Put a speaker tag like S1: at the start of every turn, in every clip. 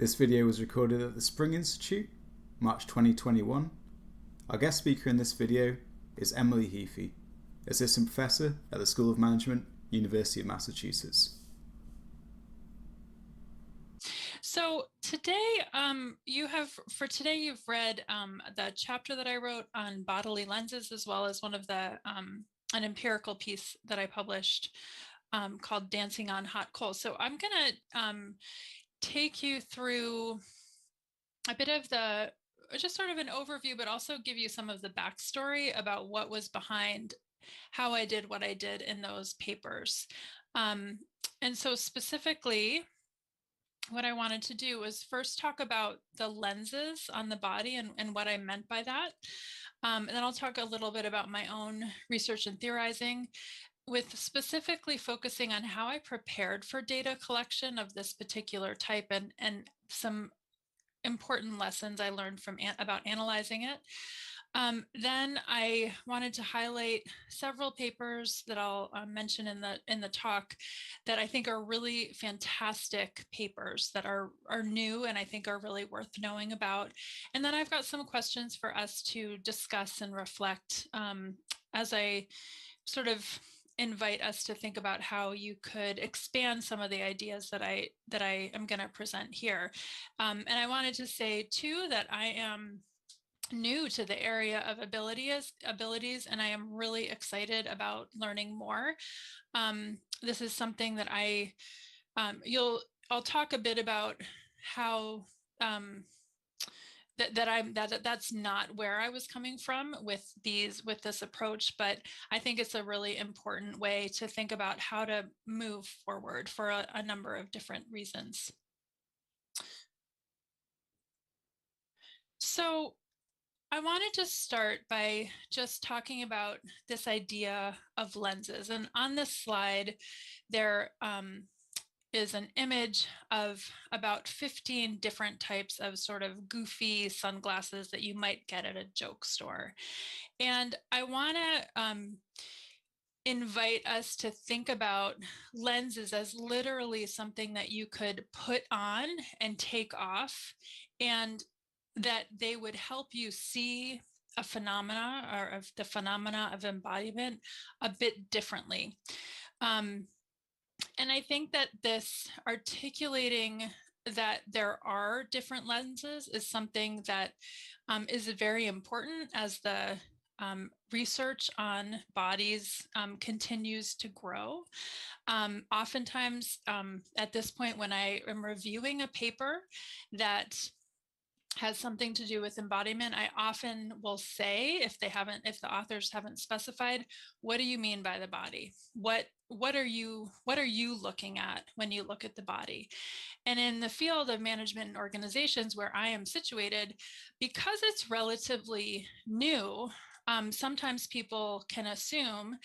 S1: This video was recorded at the Spring Institute, March 2021. Our guest speaker in this video is Emily Heaphy, Assistant Professor at the School of Management, University of Massachusetts.
S2: So today, you've read the chapter that I wrote on bodily lenses, as well as one of the an empirical piece that I published called "Dancing on Hot Coals." So I'm going to take you through a bit of just sort of an overview, but also give you some of the backstory about what was behind how I did what I did in those papers. And so specifically, what I wanted to do was first talk about the lenses on the body and what I meant by that. And then I'll talk a little bit about my own research and theorizing, with specifically focusing on how I prepared for data collection of this particular type and some important lessons I learned from about analyzing it. Then I wanted to highlight several papers that I'll mention in the talk that I think are really fantastic papers that are new and I think are really worth knowing about. And then I've got some questions for us to discuss and reflect as I sort of invite us to think about how you could expand some of the ideas that I am going to present here. And I wanted to say too that I am new to the area of abilities, and I am really excited about learning more. This is something that I'll talk a bit about how that's not where I was coming from with this approach, but I think it's a really important way to think about how to move forward for a number of different reasons. So I wanted to start by just talking about this idea of lenses. And on this slide, there is an image of about 15 different types of sort of goofy sunglasses that you might get at a joke store. And I want to invite us to think about lenses as literally something that you could put on and take off, and that they would help you see a phenomena or of the phenomena of embodiment a bit differently. And I think that this articulating that there are different lenses is something that is very important as the research on bodies continues to grow. Oftentimes, at this point, when I am reviewing a paper that has something to do with embodiment, I often will say, if the authors haven't specified, what do you mean by the body? What are you looking at when you look at the body? And in the field of management and organizations where I am situated, because it's relatively new, sometimes people can assume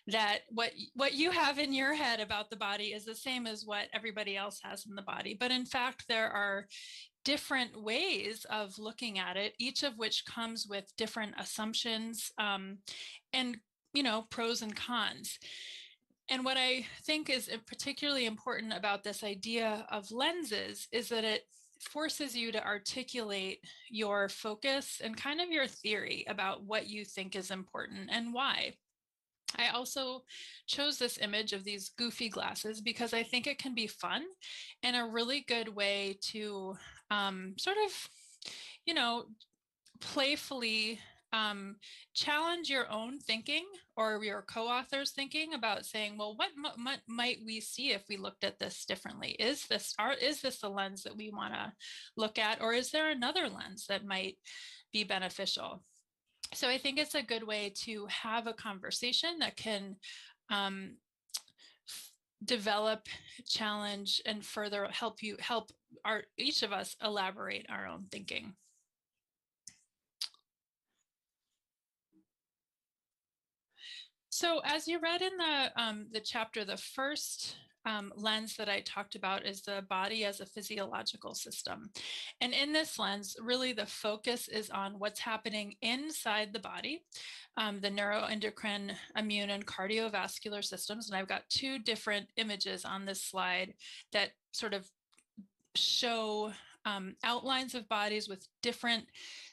S2: that what you have in your head about the body is the same as what everybody else has in the body. But in fact, there are different ways of looking at it, each of which comes with different assumptions and pros and cons. And what I think is particularly important about this idea of lenses is that it forces you to articulate your focus and kind of your theory about what you think is important and why. I also chose this image of these goofy glasses because I think it can be fun and a really good way to sort of, playfully challenge your own thinking or your co-author's thinking about saying, well, what might we see if we looked at this differently? Is this the lens that we want to look at, or is there another lens that might be beneficial? So I think it's a good way to have a conversation that can develop, challenge, and further help each of us elaborate our own thinking. So as you read in the chapter, the first lens that I talked about is the body as a physiological system. And in this lens, really the focus is on what's happening inside the body, the neuroendocrine, immune, and cardiovascular systems. And I've got two different images on this slide that sort of show outlines of bodies with different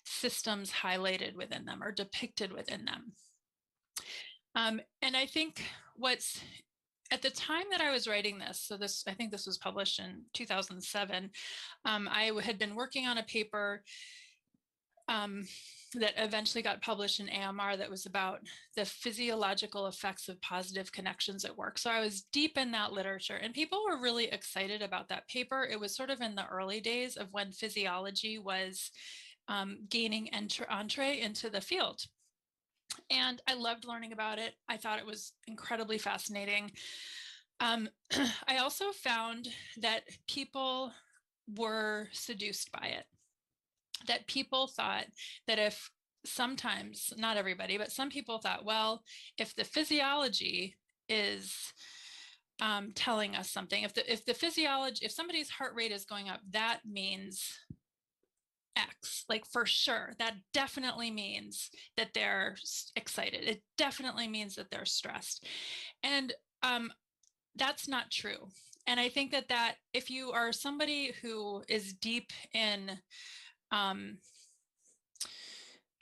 S2: systems highlighted within them or depicted within them. And I think what's at the time that I was writing this, so I think this was published in 2007, I had been working on a paper that eventually got published in AMR that was about the physiological effects of positive connections at work. So I was deep in that literature, and people were really excited about that paper. It was sort of in the early days of when physiology was gaining entree into the field. And I loved learning about it. I thought it was incredibly fascinating. I also found that people were seduced by it, that people thought that if sometimes, not everybody, but some people thought, well, if the physiology is telling us something, if the physiology, if somebody's heart rate is going up, that means X, like for sure. That definitely means that they're excited. It definitely means that they're stressed. And that's not true. And I think that if you are somebody who is deep in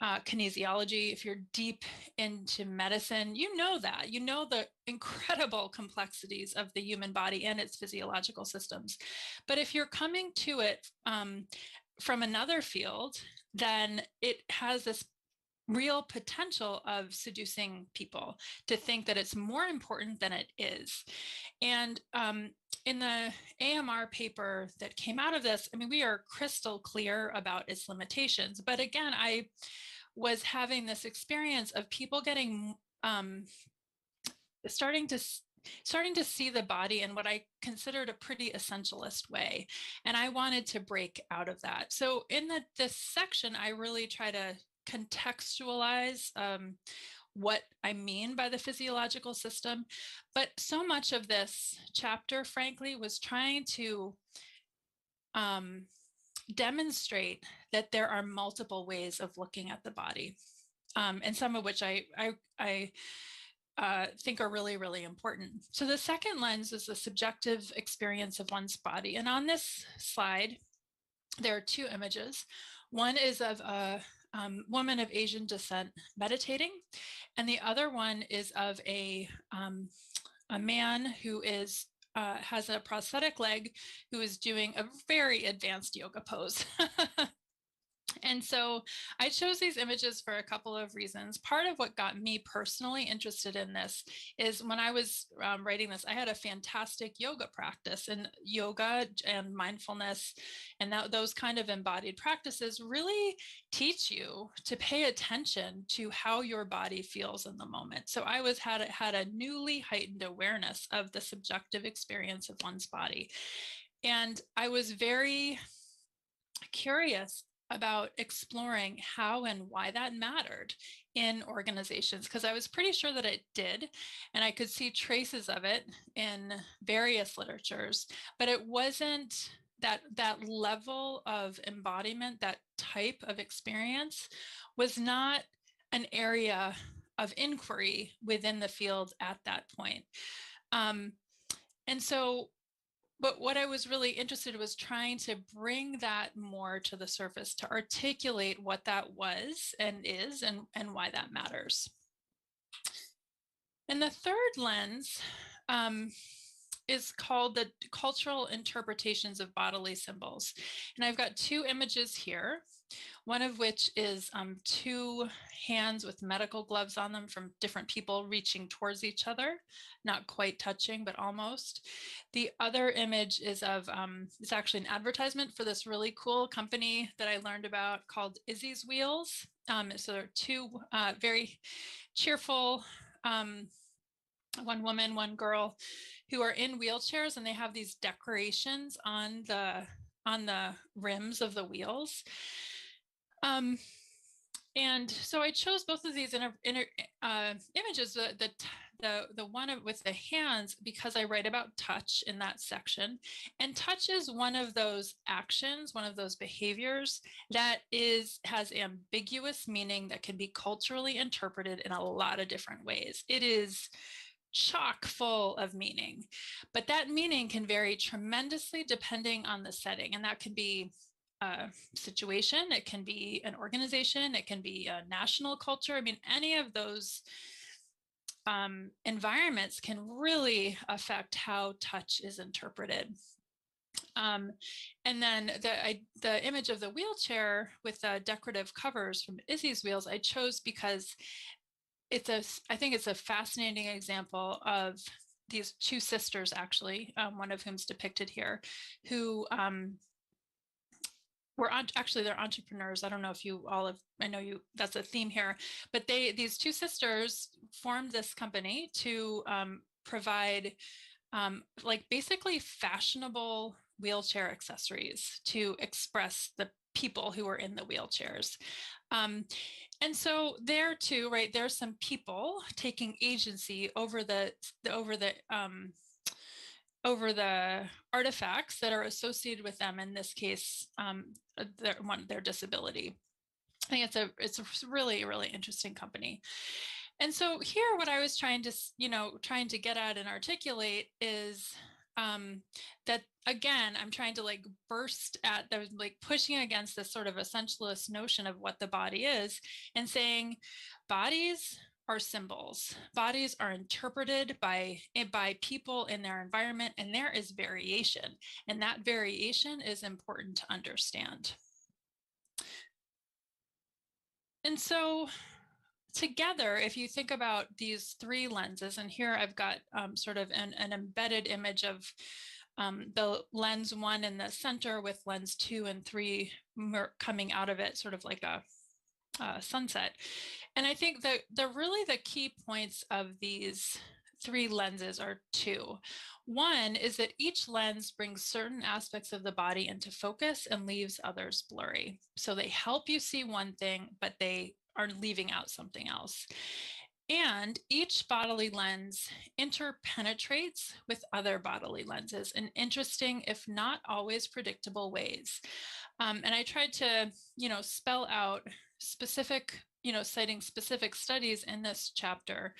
S2: kinesiology, if you're deep into medicine, you know that. You know the incredible complexities of the human body and its physiological systems. But if you're coming to it from another field, then it has this real potential of seducing people to think that it's more important than it is. And in the AMR paper that came out of this, I mean, we are crystal clear about its limitations. But again, I was having this experience of people getting starting to see the body in what I considered a pretty essentialist way. And I wanted to break out of that. So in this section, I really try to contextualize what I mean by the physiological system. But so much of this chapter, frankly, was trying to demonstrate that there are multiple ways of looking at the body, and some of which I think are really, really important. So the second lens is the subjective experience of one's body. And on this slide, there are two images. One is of a woman of Asian descent meditating, and the other one is of a man who is has a prosthetic leg, who is doing a very advanced yoga pose. And so I chose these images for a couple of reasons. Part of what got me personally interested in this is when I was writing this, I had a fantastic yoga practice, and yoga and mindfulness and those kind of embodied practices really teach you to pay attention to how your body feels in the moment. So I had a newly heightened awareness of the subjective experience of one's body. And I was very curious about exploring how and why that mattered in organizations, because I was pretty sure that it did, and I could see traces of it in various literatures, but it wasn't that level of embodiment, that type of experience was not an area of inquiry within the field at that point. And so but what I was really interested in was trying to bring that more to the surface, to articulate what that was and is, and why that matters. And the third lens is called the cultural interpretations of bodily symbols. And I've got two images here, one of which is two hands with medical gloves on them from different people reaching towards each other, not quite touching, but almost. The other image is of, it's actually an advertisement for this really cool company that I learned about called Izzy's Wheels. So there are two very cheerful, one woman, one girl, who are in wheelchairs, and they have these decorations on the rims of the wheels. And so I chose both of these images, the one with the hands, because I write about touch in that section. And touch is one of those actions, one of those behaviors that has ambiguous meaning that can be culturally interpreted in a lot of different ways. It is chock full of meaning, but that meaning can vary tremendously depending on the setting. And that can be situation. It can be an organization. It can be a national culture. I mean, any of those environments can really affect how touch is interpreted. And then the image of the wheelchair with the decorative covers from Izzy's Wheels, I chose because I think it's a fascinating example of these two sisters, actually, one of whom's depicted here, who actually they're entrepreneurs. I don't know if you all have, I know you, that's a theme here, but these two sisters formed this company to provide like basically fashionable wheelchair accessories to express the people who are in the wheelchairs. And so there too, right, there's some people taking agency over the artifacts that are associated with them, in this case, their disability. I think it's a really, really interesting company. And so here, what I was trying to get at and articulate is that, again, I'm trying to like burst at, there's like pushing against this sort of essentialist notion of what the body is, and saying bodies are symbols. Bodies are interpreted by people in their environment, and there is variation, and that variation is important to understand. And so together, if you think about these three lenses, and here I've got sort of an embedded image of the lens 1 in the center with lens 2 and 3 coming out of it, sort of like a sunset. And I think that really the key points of these three lenses are two. One is that each lens brings certain aspects of the body into focus and leaves others blurry. So they help you see one thing, but they are leaving out something else. And each bodily lens interpenetrates with other bodily lenses in interesting, if not always predictable ways. And I tried to, spell out specific, citing specific studies in this chapter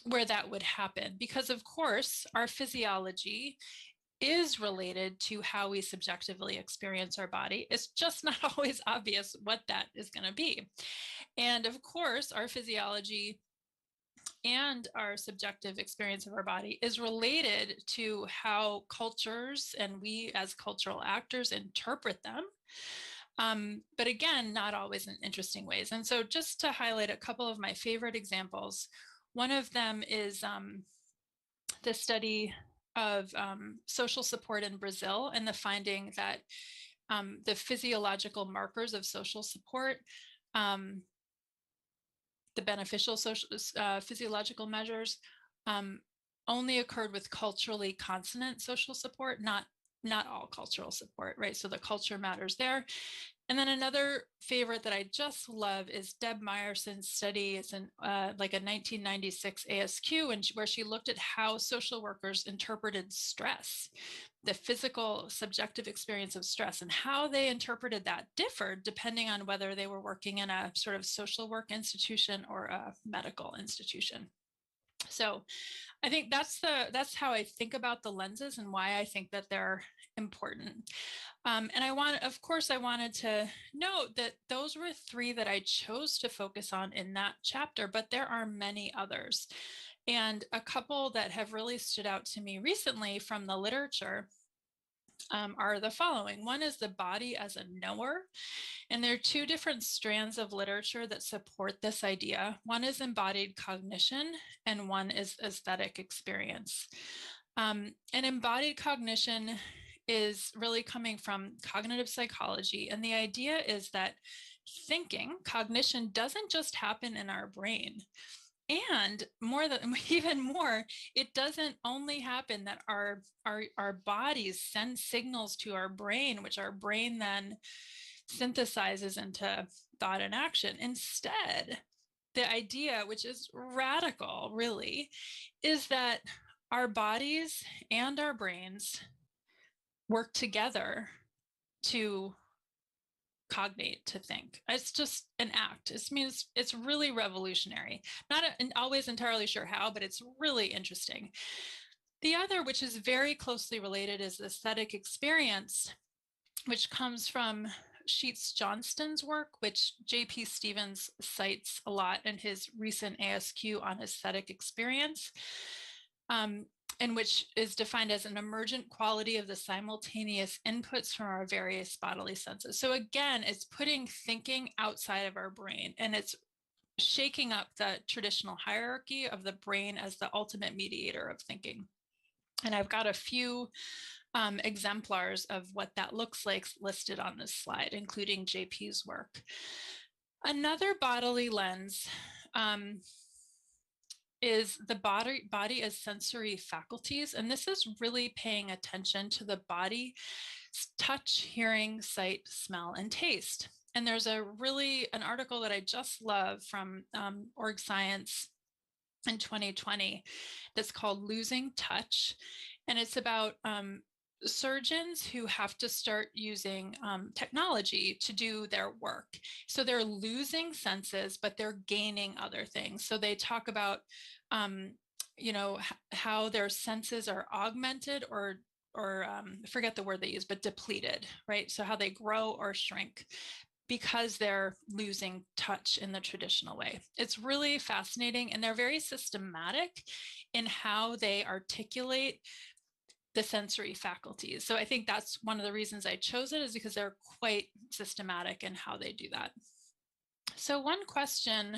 S2: where that would happen, because of course our physiology is related to how we subjectively experience our body. It's just not always obvious what that is going to be. And of course, our physiology and our subjective experience of our body is related to how cultures and we as cultural actors interpret them. But again, not always in interesting ways. And so just to highlight a couple of my favorite examples, one of them is the study of social support in Brazil, and the finding that the physiological markers of social support, the beneficial physiological measures, only occurred with culturally consonant social support, not all cultural support, right? So the culture matters there. And then another favorite that I just love is Deb Meyerson's study. It's like a 1996 ASQ, where she looked at how social workers interpreted stress, the physical subjective experience of stress, and how they interpreted that differed depending on whether they were working in a sort of social work institution or a medical institution. So I think that's how I think about the lenses and why I think that they're important. And I wanted to note that those were three that I chose to focus on in that chapter, but there are many others. And a couple that have really stood out to me recently from the literature are the following. One is the body as a knower. And there are two different strands of literature that support this idea. One is embodied cognition, and one is aesthetic experience. And embodied cognition is really coming from cognitive psychology. And the idea is that cognition doesn't just happen in our brain. And even more, it doesn't only happen that our bodies send signals to our brain, which our brain then synthesizes into thought and action. Instead, the idea, which is radical really, is that our bodies and our brains work together to cognate, to think. It's just an act. It's really revolutionary. Not always entirely sure how, but it's really interesting. The other, which is very closely related, is aesthetic experience. which comes from Sheets Johnston's work, which J.P. Stevens cites a lot in his recent ASQ on aesthetic experience, and which is defined as an emergent quality of the simultaneous inputs from our various bodily senses. So again, it's putting thinking outside of our brain, and it's shaking up the traditional hierarchy of the brain as the ultimate mediator of thinking. And I've got a few exemplars of what that looks like listed on this slide, including JP's work. Another bodily lens is the body as sensory faculties. And this is really paying attention to the body, touch, hearing, sight, smell, and taste. And there's an article that I just love from Org Science in 2020 that's called Losing Touch. And it's about surgeons who have to start using technology to do their work. So they're losing senses, but they're gaining other things. So they talk about, how their senses are augmented or forget the word they use, but depleted, right? So how they grow or shrink because they're losing touch in the traditional way. It's really fascinating, and they're very systematic in how they articulate the sensory faculties. So I think that's one of the reasons I chose it, is because they're quite systematic in how they do that. So one question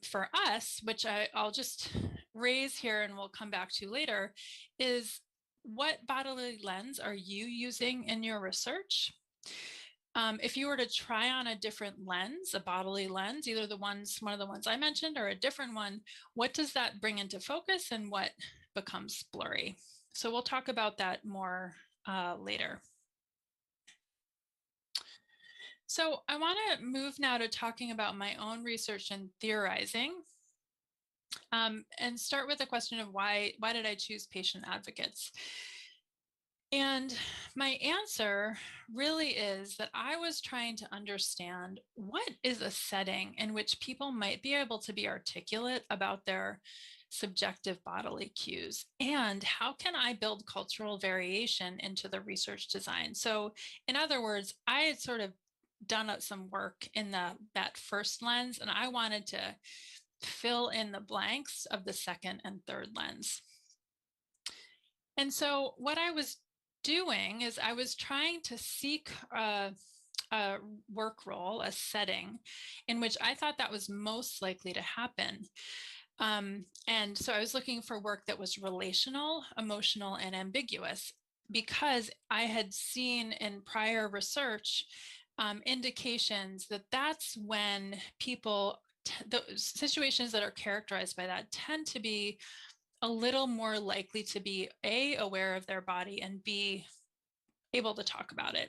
S2: for us, which I'll just raise here and we'll come back to later, is what bodily lens are you using in your research? If you were to try on a different lens, a bodily lens, either one of the ones I mentioned or a different one, what does that bring into focus and what becomes blurry? So we'll talk about that more later. So I want to move now to talking about my own research and theorizing, and start with the question of why did I choose patient advocates? And my answer really is that I was trying to understand what is a setting in which people might be able to be articulate about their subjective bodily cues, and how can I build cultural variation into the research design? So in other words, I had sort of done some work in that first lens, and I wanted to fill in the blanks of the second and third lens. And so what I was doing is I was trying to seek a work role, a setting in which I thought that was most likely to happen. And so I was looking for work that was relational, emotional, and ambiguous, because I had seen in prior research indications that that's when people, those situations that are characterized by that tend to be a little more likely to be A, aware of their body, and B, able to talk about it.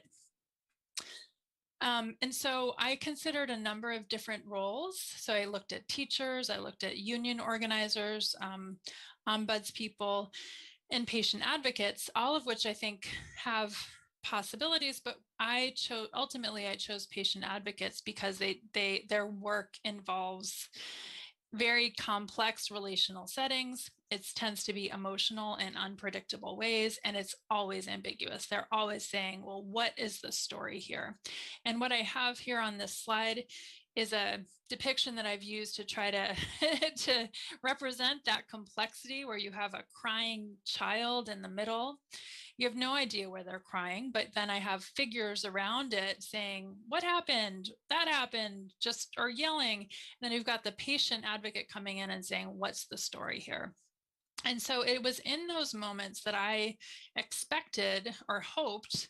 S2: And so I considered a number of different roles. So I looked at teachers, I looked at union organizers, ombuds people, and patient advocates, all of which I think have possibilities, but ultimately I chose patient advocates because their work involves very complex relational settings. It tends to be emotional in unpredictable ways, and it's always ambiguous. They're always saying, well, what is the story here? And what I have here on this slide is a depiction that I've used to try to, to represent that complexity, where you have a crying child in the middle. You have no idea where they're crying, but then I have figures around it saying, what happened? That happened, just, or yelling. And then you've got the patient advocate coming in and saying, what's the story here? And so it was in those moments that I expected or hoped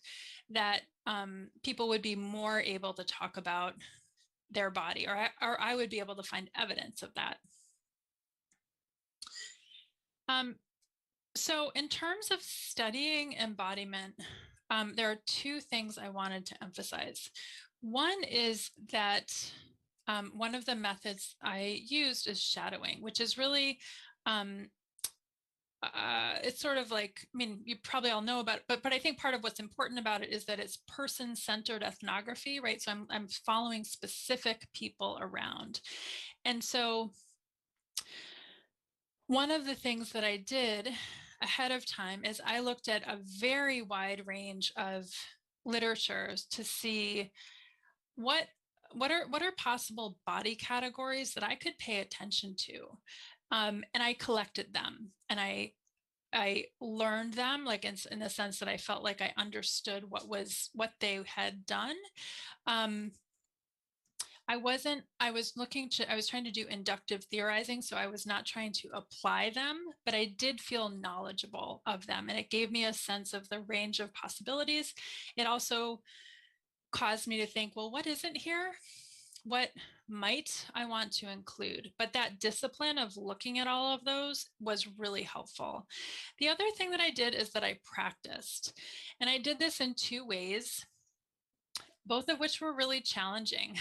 S2: that people would be more able to talk about their body, or I would be able to find evidence of that. So in terms of studying embodiment, there are two things I wanted to emphasize. One is that one of the methods I used is shadowing, which is really, it's sort of like, I mean, you probably all know about it, but I think part of what's important about it is that it's person-centered ethnography, right? So I'm following specific people around. And so one of the things that I did ahead of time is I looked at a very wide range of literature to see what what are possible body categories that I could pay attention to. And I collected them, and I learned them, like in the sense that I felt like I understood what they had done. Um, I wasn't, I was looking to, I was trying to do inductive theorizing, so I was not trying to apply them, but I did feel knowledgeable of them, and it gave me a sense of the range of possibilities. It also caused me to think, well, what isn't here? What might I want to include? But that discipline of looking at all of those was really helpful. The other thing that I did is that I practiced. And I did this in two ways, both of which were really challenging,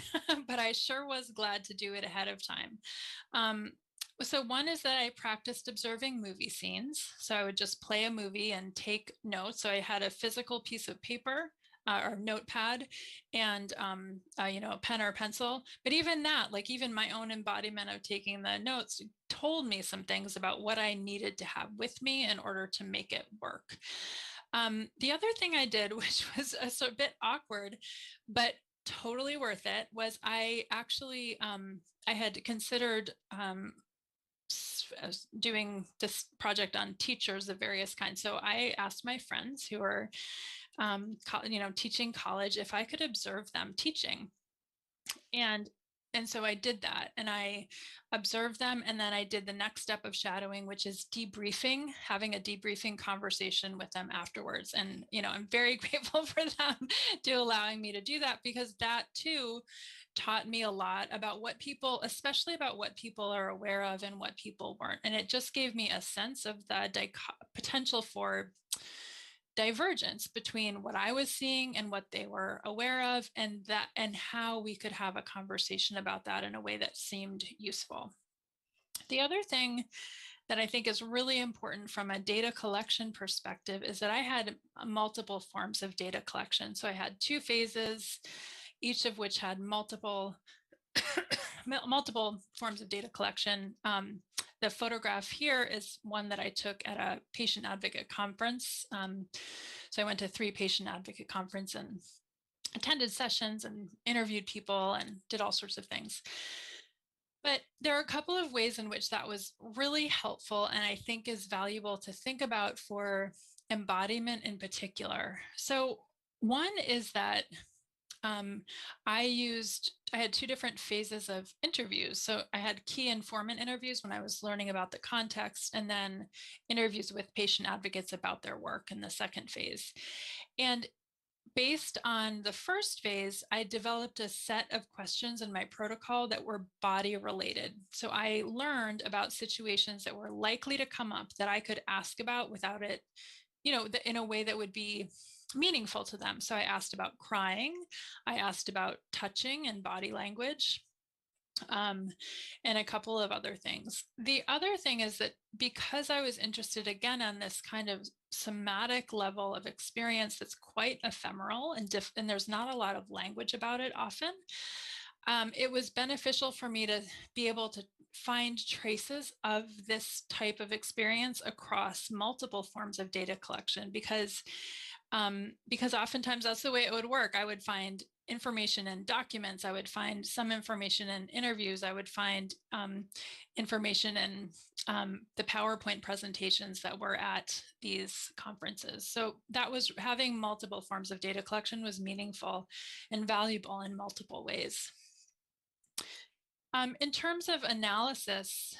S2: but I sure was glad to do it ahead of time. So one is that I practiced observing movie scenes. So I would just play a movie and take notes. So I had a physical piece of paper or notepad and a pen or pencil. But even that, like even my own embodiment of taking the notes told me some things about what I needed to have with me in order to make it work. The other thing I did, which was a bit awkward, but totally worth it, was I actually, I had considered doing this project on teachers of various kinds. So I asked my friends who are, teaching college if I could observe them teaching. And and so I did that, and I observed them, and then I did the next step of shadowing, which is debriefing, having a debriefing conversation with them afterwards. And I'm very grateful for them to allowing me to do that, because that too taught me a lot about what people, especially about what people are aware of and what people weren't. And it just gave me a sense of the potential for divergence between what I was seeing and what they were aware of, and how we could have a conversation about that in a way that seemed useful. The other thing that I think is really important from a data collection perspective is that I had multiple forms of data collection. So I had two phases, each of which had multiple forms of data collection. The photograph here is one that I took at a patient advocate conference. So I went to 3 patient advocate conference and attended sessions and interviewed people and did all sorts of things. But there are a couple of ways in which that was really helpful, and I think is valuable to think about for embodiment in particular. So one is that I had 2 different phases of interviews. So I had key informant interviews when I was learning about the context, and then interviews with patient advocates about their work in the second phase. And based on the first phase, I developed a set of questions in my protocol that were body related. So I learned about situations that were likely to come up that I could ask about without it, in a way that would be meaningful to them. So I asked about crying, I asked about touching and body language, and a couple of other things. The other thing is that because I was interested again on this kind of somatic level of experience that's quite ephemeral and there's not a lot of language about it often, it was beneficial for me to be able to find traces of this type of experience across multiple forms of data collection, because oftentimes that's the way it would work. I would find information in documents, I would find some information in interviews, I would find information in the PowerPoint presentations that were at these conferences. So that was, having multiple forms of data collection was meaningful and valuable in multiple ways. In terms of analysis,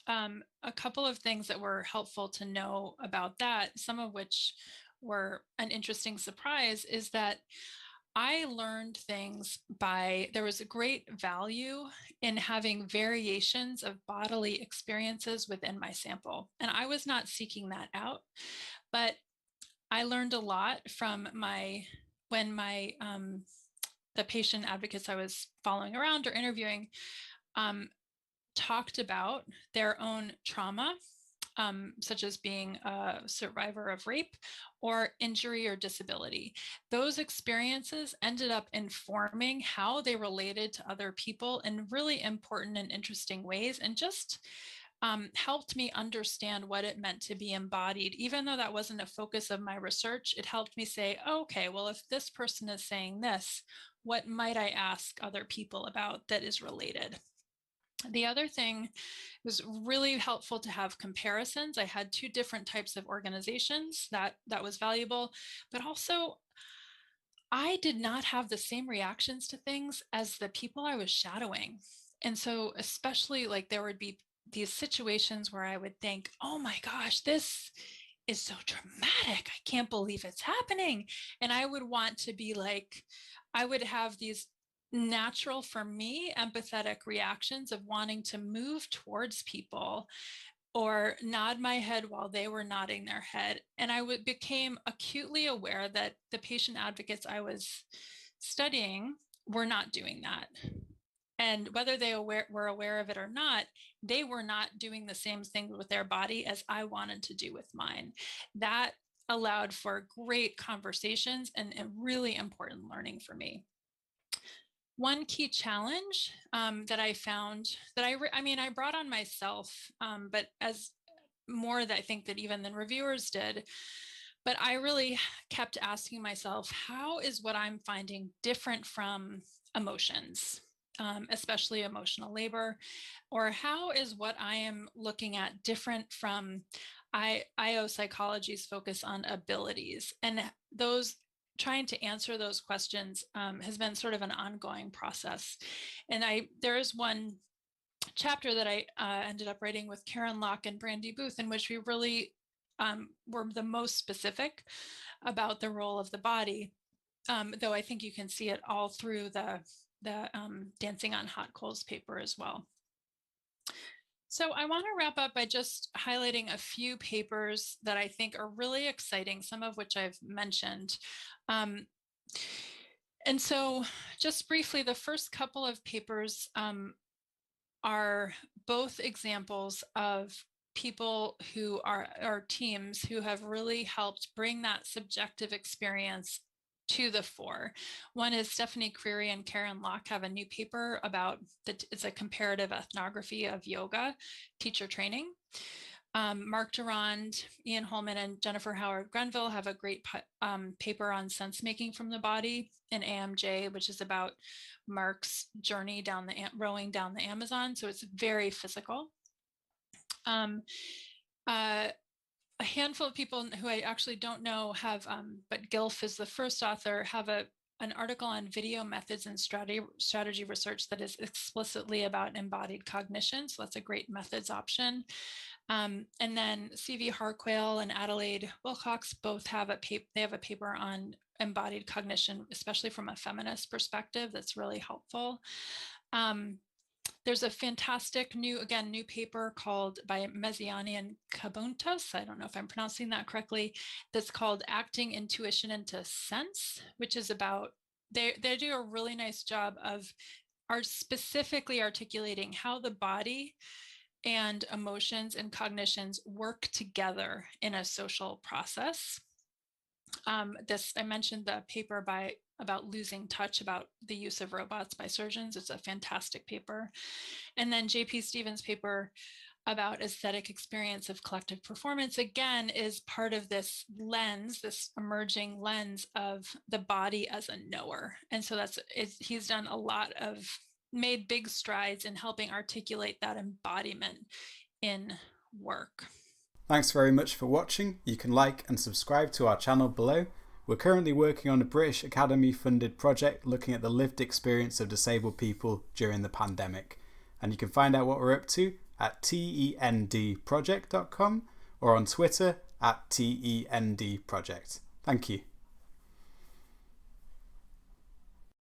S2: a couple of things that were helpful to know about that, some of which were an interesting surprise, is that I learned things there was a great value in having variations of bodily experiences within my sample. And I was not seeking that out, but I learned a lot from the patient advocates I was following around or interviewing talked about their own trauma, such as being a survivor of rape or injury or disability. Those experiences ended up informing how they related to other people in really important and interesting ways, and just helped me understand what it meant to be embodied. Even though that wasn't a focus of my research, it helped me say, okay, well, if this person is saying this, what might I ask other people about that is related? The other thing was really helpful to have comparisons. I had two different types of organizations that was valuable, but also I did not have the same reactions to things as the people I was shadowing. And so, especially like there would be these situations where I would think, oh my gosh, this is so dramatic. I can't believe it's happening. And I would want to be like, I would have these natural for me empathetic reactions of wanting to move towards people or nod my head while they were nodding their head. And became acutely aware that the patient advocates I was studying were not doing that. And whether they were aware of it or not, they were not doing the same thing with their body as I wanted to do with mine. That allowed for great conversations and really important learning for me. One key challenge that I found that I brought on myself, but as more that I think that even than reviewers did, but I really kept asking myself, how is what I'm finding different from emotions, especially emotional labor, or how is what I am looking at different from IO psychology's focus on abilities? And those trying to answer those questions has been sort of an ongoing process. And there is one chapter that I ended up writing with Karen Locke and Brandy Booth, in which we really were the most specific about the role of the body, though I think you can see it all through the Dancing on Hot Coals paper as well. So I want to wrap up by just highlighting a few papers that I think are really exciting, some of which I've mentioned. And so just briefly, the first couple of papers are both examples of people who are teams who have really helped bring that subjective experience to the fore. One is Stephanie Creary and Karen Locke have a new paper about it's a comparative ethnography of yoga teacher training. Mark Durand, Ian Holman, and Jennifer Howard Grenville have a great paper on sense making from the body in AMJ, which is about Mark's journey rowing down the Amazon. So it's very physical. A handful of people who I actually don't know have, but Gilf is the first author, have an article on video methods and strategy research that is explicitly about embodied cognition. So that's a great methods option. And then C.V. Harquail and Adelaide Wilcox both have a paper on embodied cognition, especially from a feminist perspective, that's really helpful. There's a fantastic new paper called by Mezziani and Kabuntas, I don't know if I'm pronouncing that correctly, that's called Acting Intuition into Sense, which is about, they do a really nice job of specifically articulating how the body and emotions and cognitions work together in a social process. I mentioned the paper about losing touch, about the use of robots by surgeons. It's a fantastic paper. And then J.P. Stevens' paper about aesthetic experience of collective performance, again, is part of this lens, this emerging lens of the body as a knower. And so he's done made big strides in helping articulate that embodiment in work.
S1: Thanks very much for watching. You can like and subscribe to our channel below. We're currently working on a British Academy funded project looking at the lived experience of disabled people during the pandemic. And you can find out what we're up to at tendproject.com or on Twitter at tendproject. Thank you.